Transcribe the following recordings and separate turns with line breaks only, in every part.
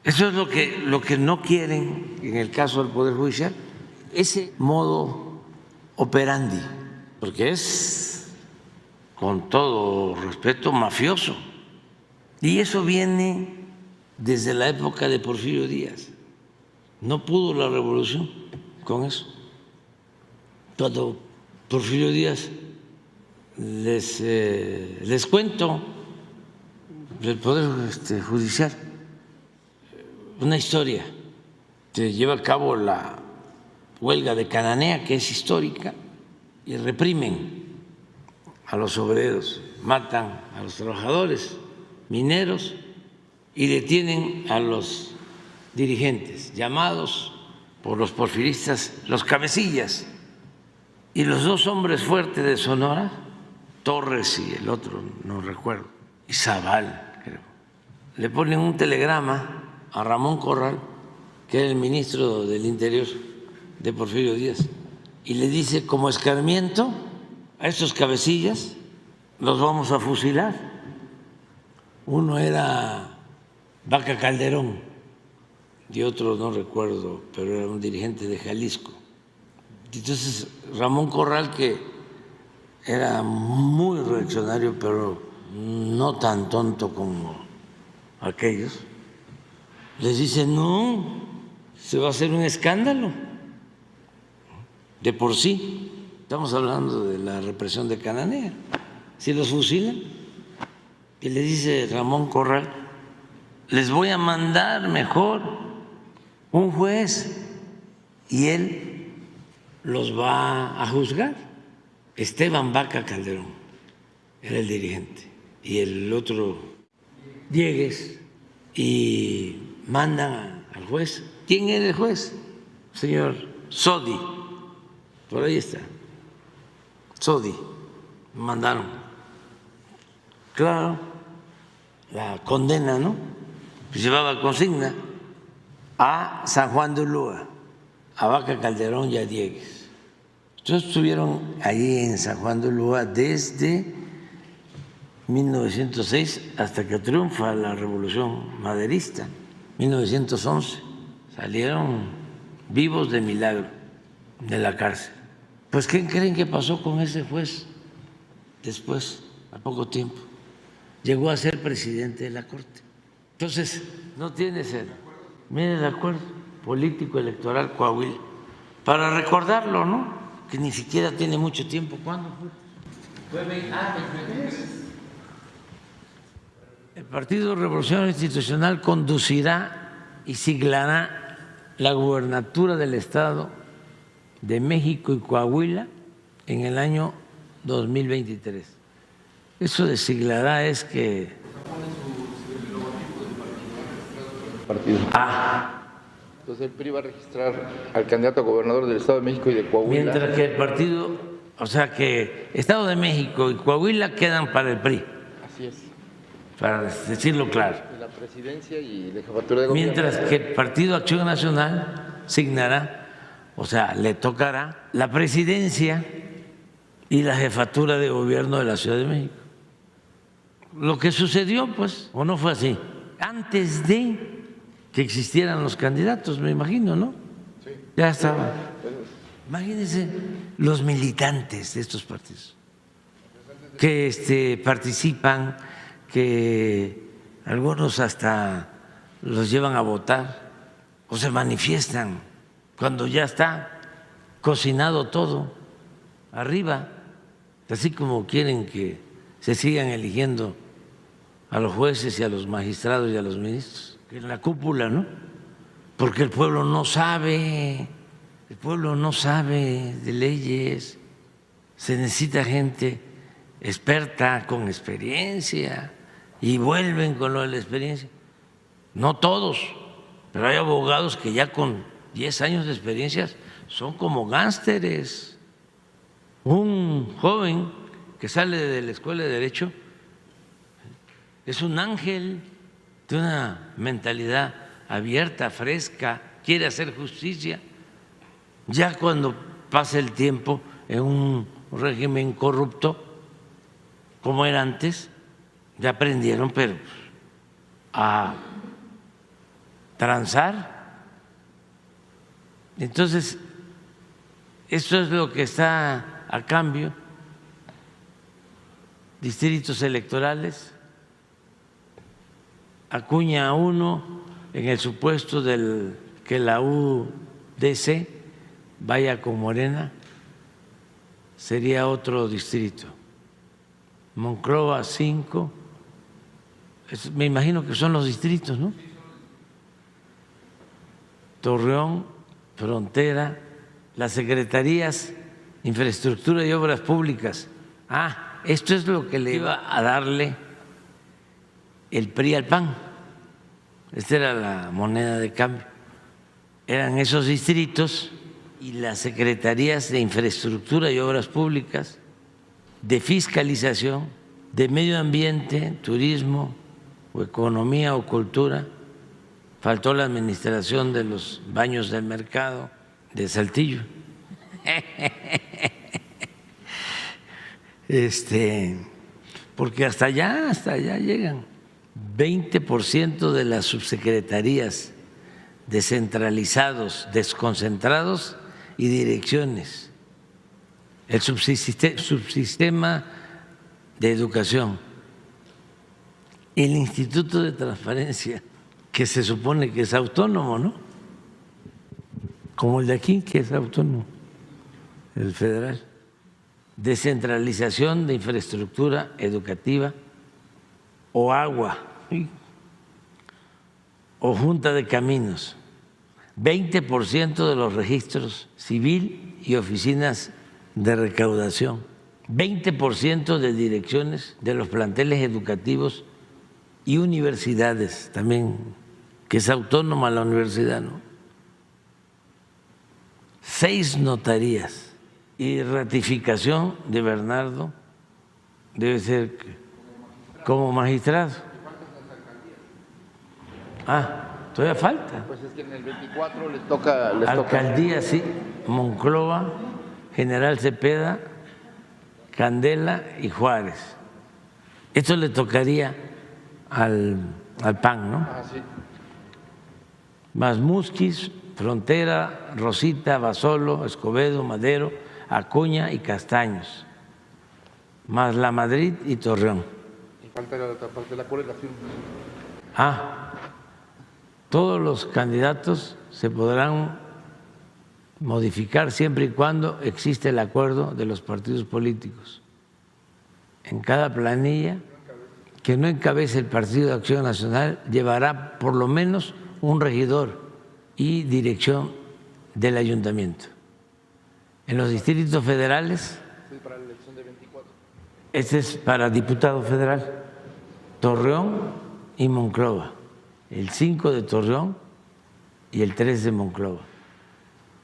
Eso es lo que no quieren en el caso del Poder Judicial, ese modo operandi, porque es, con todo respeto, mafioso. Y eso viene desde la época de Porfirio Díaz. No pudo la revolución con eso. Cuando Porfirio Díaz, les cuento del Poder Judicial, una historia. Se lleva a cabo la huelga de Cananea, que es histórica, y reprimen a los obreros, matan a los trabajadores mineros y detienen a los dirigentes, llamados por los porfiristas los cabecillas. Y los dos hombres fuertes de Sonora, Torres y el otro, no recuerdo, y Zaval, creo, le ponen un telegrama a Ramón Corral, que era el ministro del Interior de Porfirio Díaz, y le dice: como escarmiento a estos cabecillas los vamos a fusilar. Uno era Vaca Calderón y otro no recuerdo, pero era un dirigente de Jalisco. Entonces Ramón Corral, que era muy reaccionario, pero no tan tonto como aquellos, les dice: no, se va a hacer un escándalo. De por sí, estamos hablando de la represión de Cananea, si los fusilan. Y le dice Ramón Corral: les voy a mandar mejor un juez y él los va a juzgar. Esteban Vaca Calderón era el dirigente y el otro Diegues, y mandan al juez. ¿Quién era el juez? Señor Sodi, por ahí está, Sodi, mandaron. Claro, la condena, ¿no? Pues llevaba consigna a San Juan de Ulúa, a Vaca Calderón y a Diegues. Entonces estuvieron allí en San Juan de Ulúa desde 1906 hasta que triunfa la Revolución Maderista, 1911. Salieron vivos de milagro de la cárcel. Pues, ¿qué creen que pasó con ese juez después, a poco tiempo? Llegó a ser presidente de la Corte. Entonces, no tiene ser. Mire el acuerdo político electoral Coahuila, para recordarlo, ¿no? Que ni siquiera tiene mucho tiempo. ¿Cuándo fue? Fue 23. El Partido Revolucionario Institucional conducirá y siglará la gubernatura del Estado de México y Coahuila en el año 2023. Eso de siglará es que…
partido. Entonces el PRI va a registrar al candidato a gobernador del Estado de México y de Coahuila.
Mientras que el partido, o sea que Estado de México y Coahuila quedan para el PRI.
Así es.
Para decirlo claro.
La presidencia y la jefatura de gobierno.
Mientras que el Partido Acción Nacional signará, o sea, le tocará la presidencia y la jefatura de gobierno de la Ciudad de México. Lo que sucedió, pues, ¿o no fue así? Antes de que existieran los candidatos, me imagino, ¿no?
Sí.
Ya estaban. Imagínense los militantes de estos partidos que participan, que algunos hasta los llevan a votar o se manifiestan cuando ya está cocinado todo arriba, así como quieren que se sigan eligiendo a los jueces y a los magistrados y a los ministros, que en la cúpula, ¿no? Porque el pueblo no sabe de leyes, se necesita gente experta, con experiencia, y vuelven con lo de la experiencia. No todos, pero hay abogados que ya con 10 años de experiencia son como gánsteres. Un joven que sale de la escuela de Derecho es un ángel de una mentalidad abierta, fresca, quiere hacer justicia. Ya cuando pasa el tiempo en un régimen corrupto, como era antes, ya aprendieron, pero a transar. Entonces, eso es lo que está a cambio. Distritos electorales, acuña uno en el supuesto del que la UDC vaya con Morena, sería otro distrito. Monclova 5, me imagino que son los distritos, ¿no? Torreón, Frontera, las secretarías, Infraestructura y Obras Públicas. Esto es lo que le iba a darle el PRI al PAN. Esta era la moneda de cambio. Eran esos distritos y las secretarías de Infraestructura y Obras Públicas, de Fiscalización, de Medio Ambiente, Turismo, o Economía o Cultura. Faltó la administración de los baños del mercado de Saltillo. Porque hasta allá llegan 20% de las subsecretarías, descentralizados, desconcentrados y direcciones. El subsistema de educación, el Instituto de Transparencia, que se supone que es autónomo, ¿no? Como el de aquí, que es autónomo, el federal. Descentralización de infraestructura educativa o agua, ¿sí? O junta de caminos, 20% de los registros civil y oficinas de recaudación, 20% de direcciones de los planteles educativos y universidades, también, que es autónoma la universidad, ¿no? 6 notarías. Y ratificación de Bernardo debe ser como magistrado. Todavía falta.
Pues es que en el 24 les toca.
Alcaldía, sí, Monclova, General Cepeda, Candela y Juárez. Esto le tocaría al PAN, ¿no?
Sí.
Más Musquis, Frontera, Rosita, Basolo, Escobedo, Madero, Acuña y Castaños, más La Madrid y Torreón.
Y falta la otra parte, la correlación.
Todos los candidatos se podrán modificar siempre y cuando existe el acuerdo de los partidos políticos. En cada planilla que no encabece el Partido de Acción Nacional llevará por lo menos un regidor y dirección del ayuntamiento. En los distritos federales,
Para la elección de 24.
este es para diputado federal, Torreón y Monclova, el 5 de Torreón y el 3 de Monclova.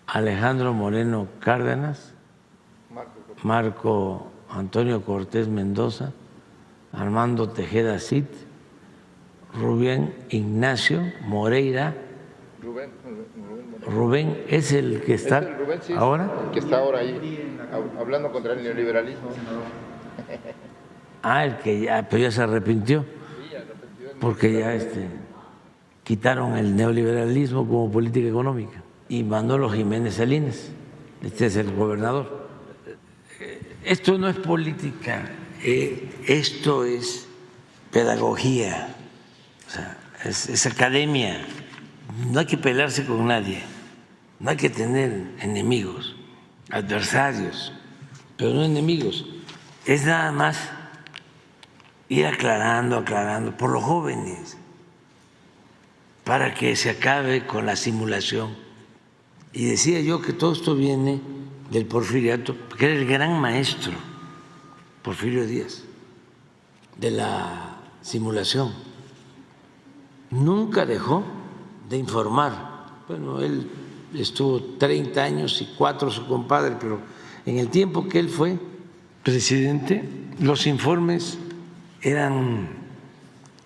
Alejandro Moreno Cárdenas, Marco Antonio Cortés Mendoza, Armando Tejeda Cid, Rubén Ignacio Moreira. Rubén es el que está
Rubén, sí,
ahora.
El que está ahora ahí hablando contra el neoliberalismo.
El que ya, pero ya se arrepintió. Porque ya quitaron el neoliberalismo como política económica. Y Manolo Jiménez Salinas, este es el gobernador. Esto no es política, esto es pedagogía, o sea, es academia. No hay que pelearse con nadie, no hay que tener enemigos, adversarios, pero no enemigos. Es nada más ir aclarando por los jóvenes, para que se acabe con la simulación. Y decía yo que todo esto viene del porfiriato, que era el gran maestro, Porfirio Díaz, de la simulación. Nunca dejó de informar. Bueno, él estuvo 30 años y 4 su compadre, pero en el tiempo que él fue presidente, los informes eran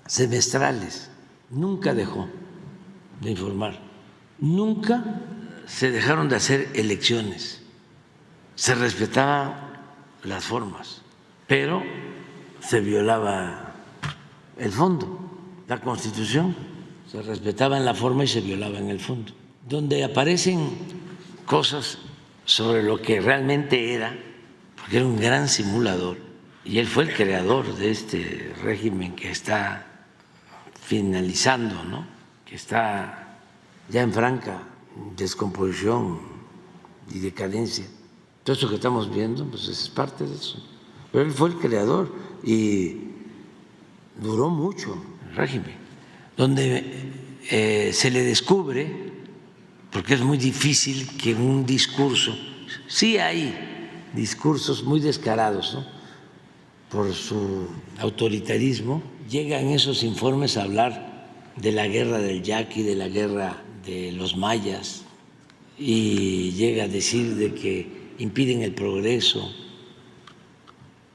semestrales. Nunca dejó de informar. Nunca se dejaron de hacer elecciones. Se respetaban las formas, pero se violaba el fondo, la Constitución. Se respetaba en la forma y se violaba en el fondo. Donde aparecen cosas sobre lo que realmente era, porque era un gran simulador, y él fue el creador de este régimen que está finalizando, ¿no? Que está ya en franca descomposición y decadencia. Todo esto que estamos viendo, pues es parte de eso. Pero él fue el creador y duró mucho el régimen, donde se le descubre, porque es muy difícil que en un discurso, sí hay discursos muy descarados, ¿no?, por su autoritarismo, llegan esos informes a hablar de la guerra del Yaqui, de la guerra de los mayas, y llega a decir de que impiden el progreso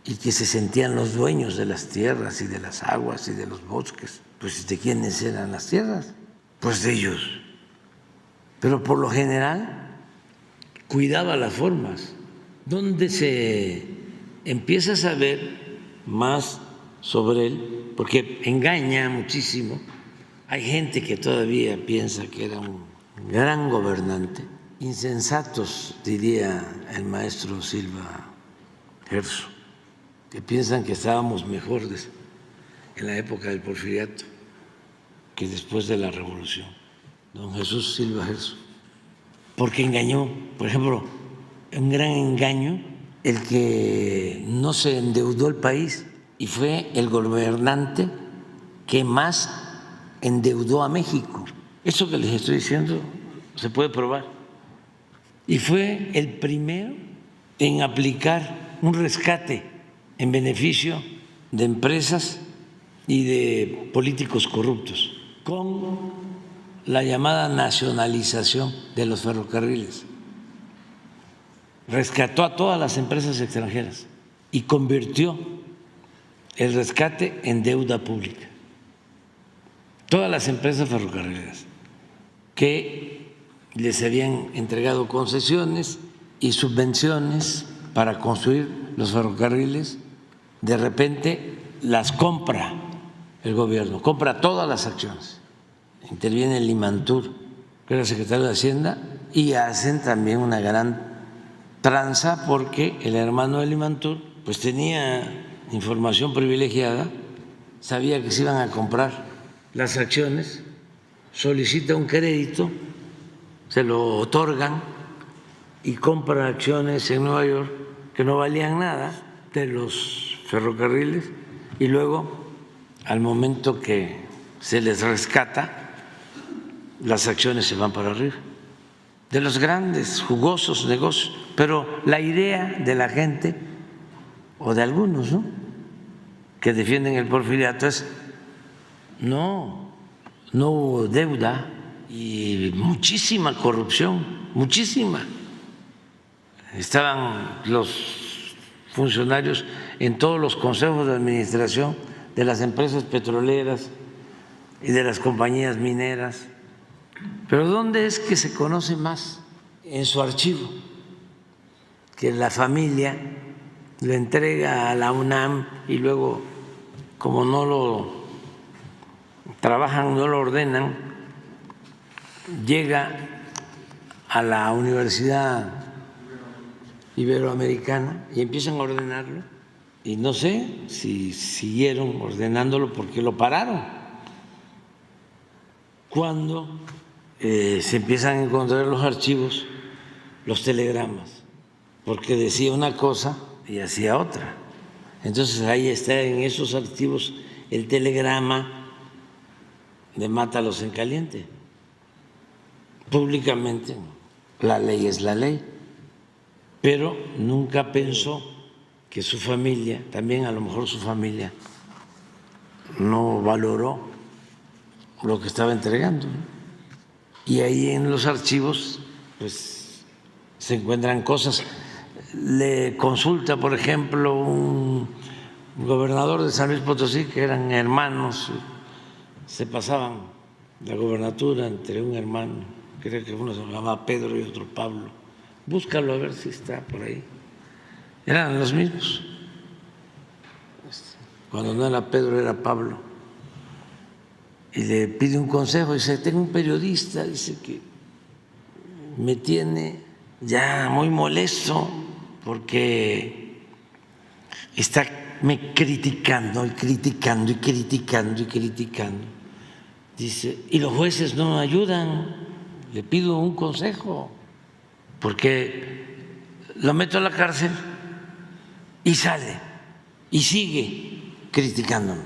y que se sentían los dueños de las tierras y de las aguas y de los bosques. Pues ¿de quiénes eran las tierras? Pues de ellos. Pero por lo general cuidaba las formas. Donde se empieza a saber más sobre él, porque engaña muchísimo. Hay gente que todavía piensa que era un gran gobernante, insensatos, diría el maestro Silva Gerso, que piensan que estábamos mejor en la época del Porfiriato que después de la Revolución. Don Jesús Silva Gerso, porque engañó, por ejemplo, un gran engaño el que no se endeudó el país y fue el gobernante que más endeudó a México. Eso que les estoy diciendo se puede probar. Y fue el primero en aplicar un rescate en beneficio de empresas y de políticos corruptos, con la llamada nacionalización de los ferrocarriles. Rescató a todas las empresas extranjeras y convirtió el rescate en deuda pública. Todas las empresas ferrocarrileras que les habían entregado concesiones y subvenciones para construir los ferrocarriles, de repente las compra el gobierno, compra todas las acciones. Interviene el Limantur, que era el secretario de Hacienda, y hacen también una gran tranza porque el hermano de Limantur pues tenía información privilegiada, sabía que se iban a comprar las acciones, solicita un crédito, se lo otorgan y compra acciones en Nueva York que no valían nada de los ferrocarriles, y luego al momento que se les rescata, las acciones se van para arriba, de los grandes, jugosos negocios. Pero la idea de la gente, o de algunos, ¿no?, que defienden el porfiriato es: no hubo deuda y muchísima corrupción, muchísima. Estaban los funcionarios en todos los consejos de administración de las empresas petroleras y de las compañías mineras. Pero ¿dónde es que se conoce más? En su archivo, que la familia lo entrega a la UNAM y luego, como no lo trabajan, no lo ordenan, llega a la Universidad Iberoamericana y empiezan a ordenarlo, y no sé si siguieron ordenándolo porque lo pararon cuando se empiezan a encontrar los archivos, los telegramas, porque decía una cosa y hacía otra. Entonces ahí está en esos archivos el telegrama de mátalos en caliente. Públicamente, la ley es la ley, pero nunca pensó que su familia, también a lo mejor su familia, no valoró lo que estaba entregando, ¿no? Y ahí en los archivos pues se encuentran cosas. Le consulta, por ejemplo, un gobernador de San Luis Potosí, que eran hermanos, se pasaban la gobernatura entre un hermano, creo que uno se llamaba Pedro y otro Pablo. Búscalo a ver si está por ahí. Eran los mismos. Cuando no era Pedro, era Pablo. y le pide un consejo. Dice, tengo un periodista, dice, que me tiene ya muy molesto porque está me criticando y criticando y criticando y criticando. Dice, y los jueces no me ayudan, le pido un consejo, porque lo meto a la cárcel y sale y sigue criticándome.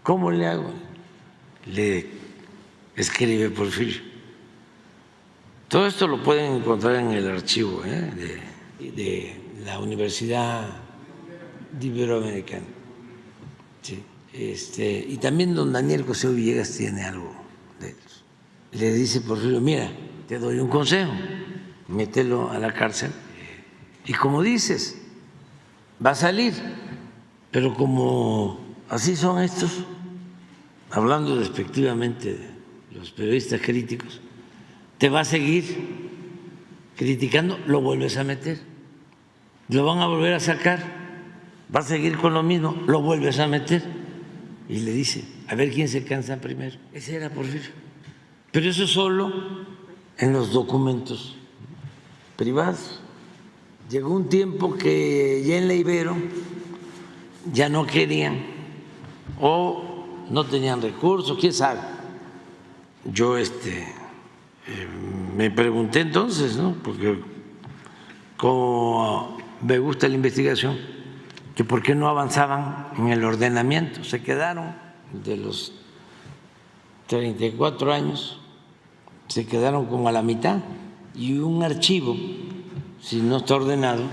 ¿Cómo le hago? Le escribe Porfirio. Todo esto lo pueden encontrar en el archivo de la Universidad Iberoamericana. Sí. Y también don Daniel Cosío Villegas tiene algo de eso. Le dice Porfirio, mira, te doy un consejo, mételo a la cárcel y como dices, va a salir, pero como así son estos, hablando despectivamente de los periodistas críticos, te va a seguir criticando, lo vuelves a meter, lo van a volver a sacar, va a seguir con lo mismo, lo vuelves a meter. Y le dice, a ver quién se cansa primero. Ese era Porfirio. Pero eso solo en los documentos privados. Llegó un tiempo que ya en la Ibero ya no querían o no tenían recursos, quién sabe. Yo me pregunté entonces, ¿no? Porque como me gusta la investigación, que por qué no avanzaban en el ordenamiento, se quedaron de los 34 años, se quedaron como a la mitad, y un archivo, si no está ordenado,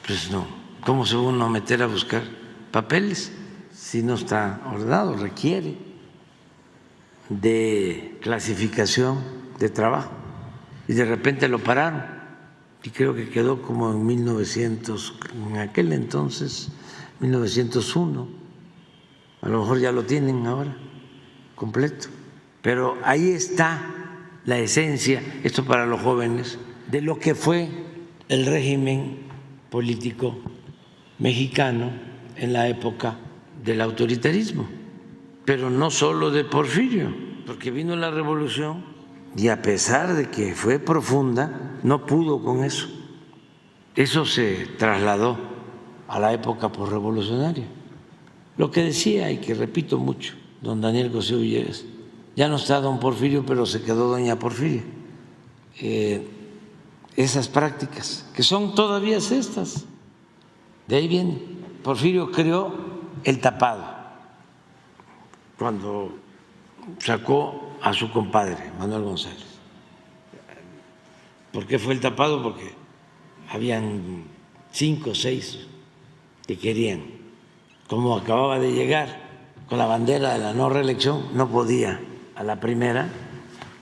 pues no, ¿cómo se va uno a meter a buscar papeles si no está ordenado? Requiere de clasificación de trabajo, y de repente lo pararon. Y creo que quedó como en 1900, en aquel entonces, 1901. A lo mejor ya lo tienen ahora completo. Pero ahí está la esencia, esto para los jóvenes, de lo que fue el régimen político mexicano en la época del autoritarismo. Pero no solo de Porfirio, porque vino la revolución. Y a pesar de que fue profunda, no pudo con eso. Eso se trasladó a la época posrevolucionaria. Lo que decía, y que repito mucho, don Daniel Cosío Villegas, ya no está don Porfirio, pero se quedó doña Porfiria. Esas prácticas, que son todavía estas, de ahí viene. Porfirio creó el tapado cuando sacó a su compadre, Manuel González. ¿Por qué fue el tapado? Porque habían 5 o 6 que querían. Como acababa de llegar con la bandera de la no reelección, no podía a la primera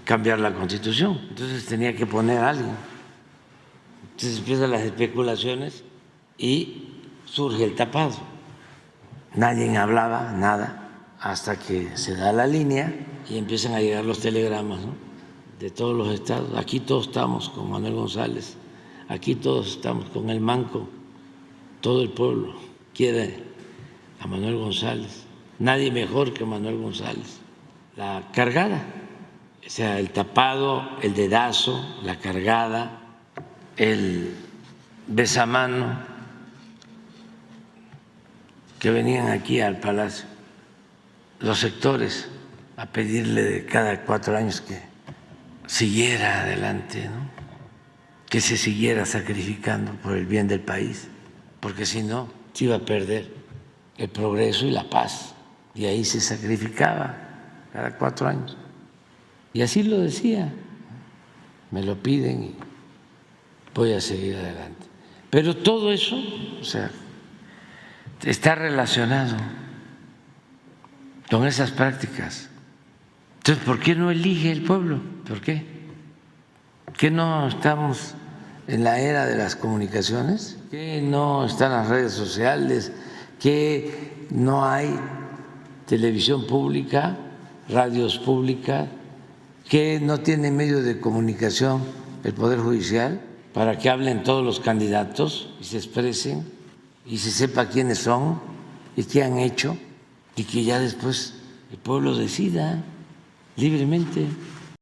cambiar la Constitución. Entonces tenía que poner a alguien. Entonces empiezan las especulaciones y surge el tapado. Nadie hablaba nada hasta que se da la línea y empiezan a llegar los telegramas, ¿no?, de todos los estados. Aquí todos estamos con Manuel González, aquí todos estamos con el Manco, todo el pueblo quiere a Manuel González, nadie mejor que Manuel González. La cargada, o sea, el tapado, el dedazo, la cargada, el besamano, que venían aquí al Palacio los sectores a pedirle cada 4 años que siguiera adelante, ¿no?, que se siguiera sacrificando por el bien del país, porque si no se iba a perder el progreso y la paz. Y ahí se sacrificaba cada 4 años. Y así lo decía, me lo piden y voy a seguir adelante. Pero todo eso, o sea, está relacionado con esas prácticas. Entonces, ¿por qué no elige el pueblo? ¿Por qué? ¿Qué no estamos en la era de las comunicaciones? ¿Qué no están las redes sociales? ¿Qué no hay televisión pública, radios públicas? ¿Qué no tiene medio de comunicación el Poder Judicial para que hablen todos los candidatos y se expresen y se sepa quiénes son y qué han hecho, y que ya después el pueblo decida libremente.